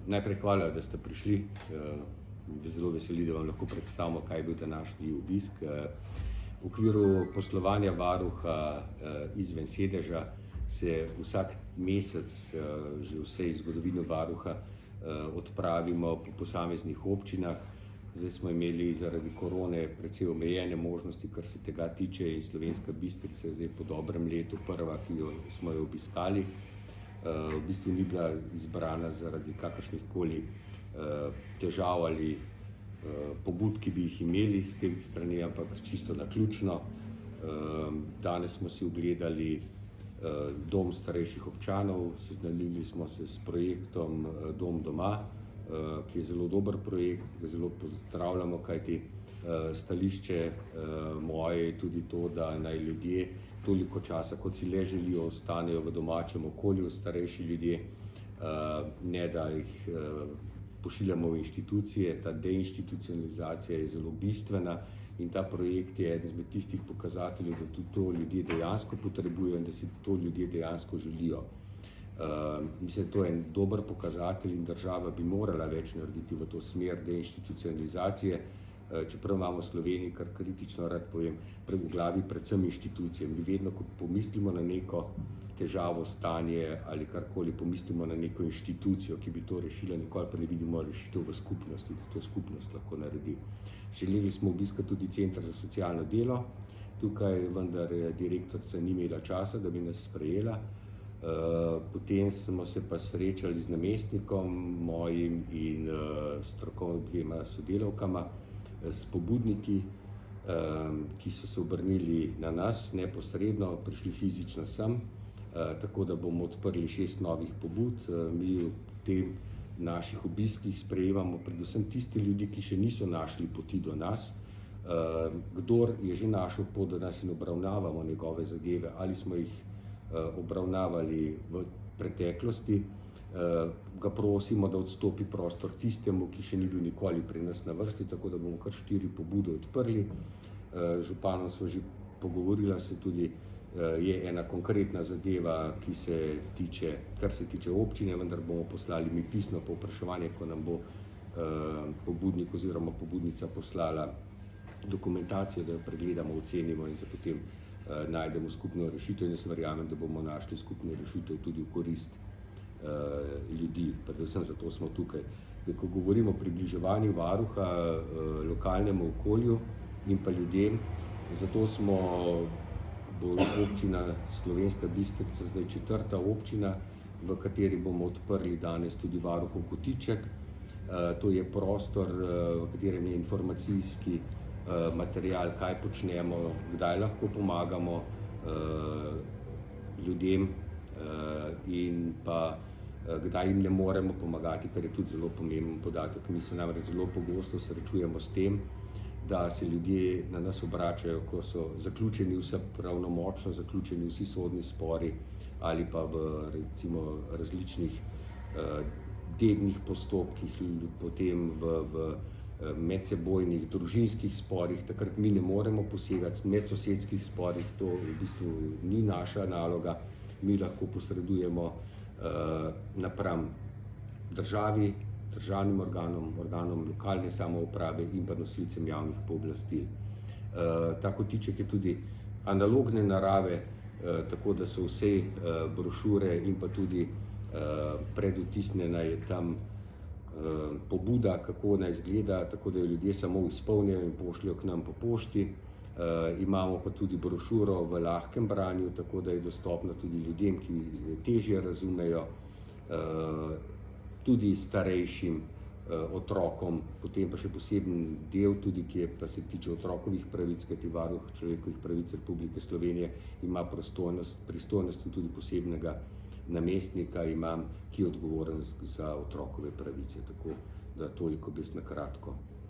Najprej hvala, da ste prišli. Zelo veseli, da vam lahko predstavimo, kaj je bil današnji obisk. V okviru poslovanja varuha izven sedeža se vsak mesec, že vsej zgodovini varuha, odpravimo po posameznih občinah. Zdaj smo imeli zaradi korone precej omejene možnosti, kar se tega tiče, in Slovenska Bistrica je zdaj po dobrem letu prva, ki smo jo obiskali. V bistvu ni bila izbrana zaradi kakršnih koli težav ali pobud, ki bi jih imeli z te strani, ampak čisto naključno. Danes smo si ogledali dom starejših občanov, seznanili smo se s projektom Dom doma, ki je zelo dober projekt, ga zelo pozdravljamo, kajti stališče moje je tudi to, da naj ljudje toliko časa, kot si le želijo, ostanejo v domačem okolju, starejši ljudje, ne da jih pošiljamo v inštitucije. Ta deinstitucionalizacija je zelo bistvena in ta projekt je eden izmed tistih pokazateljev, da tudi to ljudje dejansko potrebujejo in da si to ljudje dejansko želijo. Mislim, to je en dober pokazatelj in država bi morala več narediti v to smer deinstitucionalizacije, čeprav imamo v Sloveniji, kar kritično rad povem, v glavi predvsem inštitucije. Mi vedno, ko pomislimo na neko težavo, stanje ali karkoli, pomislimo na neko inštitucijo, ki bi to rešila, nikoli pa ne vidimo rešitev v skupnosti, da to skupnost lahko naredi. Želeli smo obiskati tudi Center za socialno delo, tukaj vendar direktorica ni imela časa, da bi nas sprejela. Potem smo se pa srečali z namestnikom mojim in dvema sodelavkama, s pobudniki, ki so se obrnili na nas neposredno, prišli fizično sem, tako da bomo odprli 6 novih pobud. Mi v tem naših obiskih sprejemamo predvsem tiste ljudi, ki še niso našli poti do nas. Kdor je že našel pot do nas in obravnavamo njegove zadeve, ali smo jih obravnavali v preteklosti, ga prosimo, da odstopi prostor tistemu, ki še ni bil nikoli pri nas na vrsti, tako da bomo kar 4 pobude odprli. Županom smo že pogovorila, se tudi je ena konkretna zadeva, kar se tiče občine, vendar bomo poslali mi pisno povpraševanje, ko nam bo pobudnik oziroma pobudnica poslala dokumentacijo, da jo pregledamo, ocenimo in potem najdemo skupno rešitev, in jaz verjamem, da bomo našli skupno rešitev tudi v korist ljudi, predvsem zato smo tukaj. Ko govorimo o približevanju varuha lokalnemu okolju in pa ljudem, zato bo občina Slovenska Bistrica zdaj 4. občina, v kateri bomo odprli danes tudi varuhov kotiček. To je prostor, v katerem je informacijski material, kaj počnemo, kdaj lahko pomagamo ljudem in pa kdaj jim ne moremo pomagati, kar je tudi zelo pomemben podatek. Mi se namreč zelo pogosto srečujemo s tem, da se ljudje na nas obračajo, ko so pravnomočno zaključeni vsi sodni spori ali pa v recimo različnih dednih postopkih, potem v medsebojnih družinskih sporih. Takrat mi ne moremo posegati, v medsosedskih sporih, to v bistvu ni naša naloga. Mi lahko posredujemo napram državi, državnim organom lokalne samouprave in pa nosilcem javnih pooblastil. Ta kotiček je tudi analogne narave, tako da so vse brošure in pa tudi predvtisnjena je tam pobuda, kako naj izgleda, tako da jo ljudje samo izpolnijo in pošljajo k nam po pošti. Imamo pa tudi brošuro v lahkem branju, tako da je dostopna tudi ljudem, ki težje razumejo, tudi starejšim otrokom, potem pa še poseben del tudi, ki pa se tiče otrokovih pravic, kajti Varuh človekovih pravic Republike Slovenije ima pristojnost in tudi posebnega namestnika imam, ki je odgovoren za otrokove pravice. Tako da toliko na kratko.